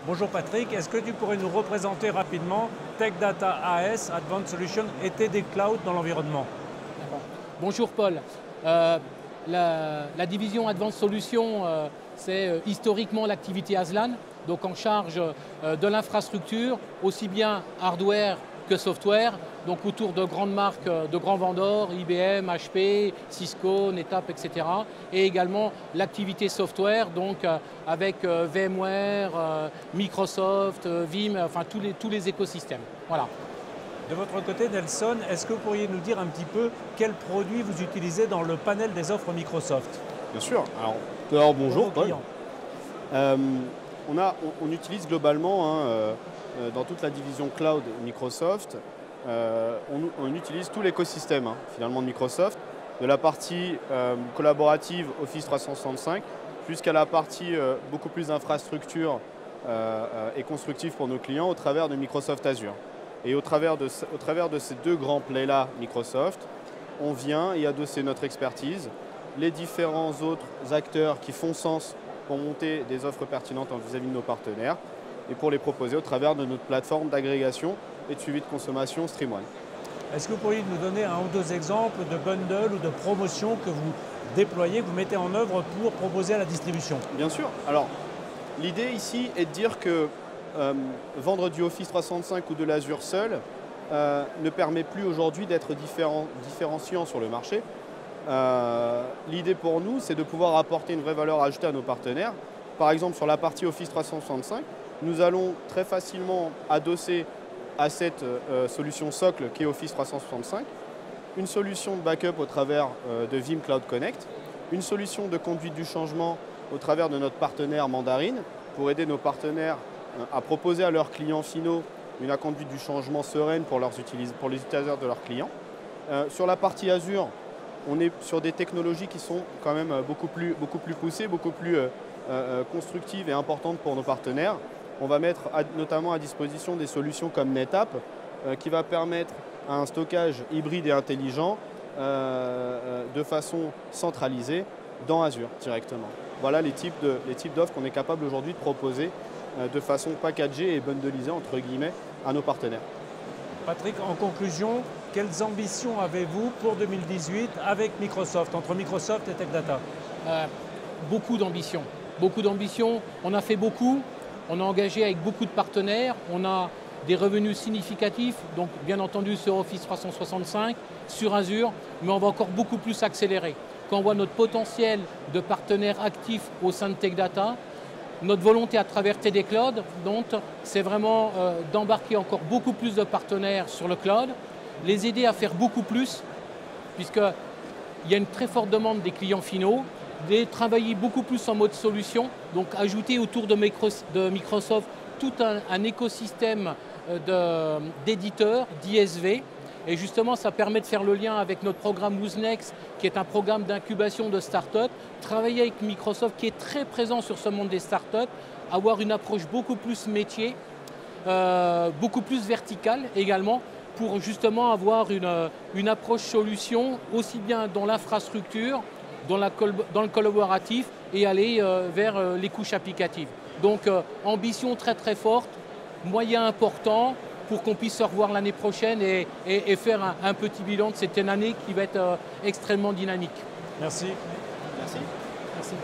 Bonjour Patrick, est-ce que tu pourrais nous représenter rapidement Tech Data AS, Advanced Solutions et TD Cloud dans l'environnement? Bonjour Paul. La division Advanced Solutions, c'est historiquement l'activité Aslan, donc en charge de l'infrastructure, aussi bien hardware que software, donc autour de grandes marques, de grands vendeurs, IBM, HP, Cisco, NetApp, etc. Et également l'activité software, donc avec VMware, Microsoft, Vim, enfin tous les écosystèmes. Voilà. De votre côté, Nelson, est-ce que vous pourriez nous dire un petit peu quels produits vous utilisez dans le panel des offres Microsoft? Bien sûr. Alors bonjour Paul. Clients. On utilise globalement dans toute la division cloud Microsoft, on utilise tout l'écosystème finalement de Microsoft, de la partie collaborative Office 365 jusqu'à la partie beaucoup plus infrastructure et constructive pour nos clients au travers de Microsoft Azure. Et au travers de ces deux grands plays-là Microsoft, on vient y adosser notre expertise, les différents autres acteurs qui font sens pour monter des offres pertinentes vis-à-vis de nos partenaires et pour les proposer au travers de notre plateforme d'agrégation et de suivi de consommation StreamOne. Est-ce que vous pourriez nous donner un ou deux exemples de bundles ou de promotions que vous déployez, que vous mettez en œuvre pour proposer à la distribution? Bien sûr. Alors, l'idée ici est de dire que vendre du Office 365 ou de l'Azure seul ne permet plus aujourd'hui d'être différenciant sur le marché. L'idée pour nous, c'est de pouvoir apporter une vraie valeur ajoutée à nos partenaires. Par exemple, sur la partie Office 365, nous allons très facilement adosser à cette solution socle qui est Office 365, une solution de backup au travers de Vim Cloud Connect, une solution de conduite du changement au travers de notre partenaire Mandarin pour aider nos partenaires à proposer à leurs clients finaux une conduite du changement sereine pour les utilisateurs de leurs clients. Sur la partie Azure, on est sur des technologies qui sont quand même beaucoup plus poussées, beaucoup plus constructives et importantes pour nos partenaires. On va mettre notamment à disposition des solutions comme NetApp qui va permettre un stockage hybride et intelligent de façon centralisée dans Azure directement. Voilà les types d'offres qu'on est capable aujourd'hui de proposer de façon packagée et bundlisée entre guillemets à nos partenaires. Patrick, en conclusion, quelles ambitions avez-vous pour 2018 avec Microsoft, entre Microsoft et Tech Data? Beaucoup d'ambition. Beaucoup d'ambition. On a fait beaucoup. On a engagé avec beaucoup de partenaires. On a des revenus significatifs, donc bien entendu sur Office 365, sur Azure, mais on va encore beaucoup plus accélérer. Quand on voit notre potentiel de partenaires actifs au sein de Tech Data, notre volonté à travers TD Cloud, donc, c'est vraiment d'embarquer encore beaucoup plus de partenaires sur le cloud, les aider à faire beaucoup plus, puisqu'il y a une très forte demande des clients finaux, de travailler beaucoup plus en mode solution, donc ajouter autour de Microsoft tout un écosystème d'éditeurs, d'ISV. Et justement, ça permet de faire le lien avec notre programme Who's Next, qui est un programme d'incubation de start-up, travailler avec Microsoft, qui est très présent sur ce monde des start-up, avoir une approche beaucoup plus métier, beaucoup plus verticale également, pour justement avoir une approche solution, aussi bien dans l'infrastructure, dans le collaboratif, et aller vers les couches applicatives. Donc, ambition très très forte, moyens importants, pour qu'on puisse se revoir l'année prochaine et faire un petit bilan de cette année qui va être extrêmement dynamique. Merci. Merci. Merci.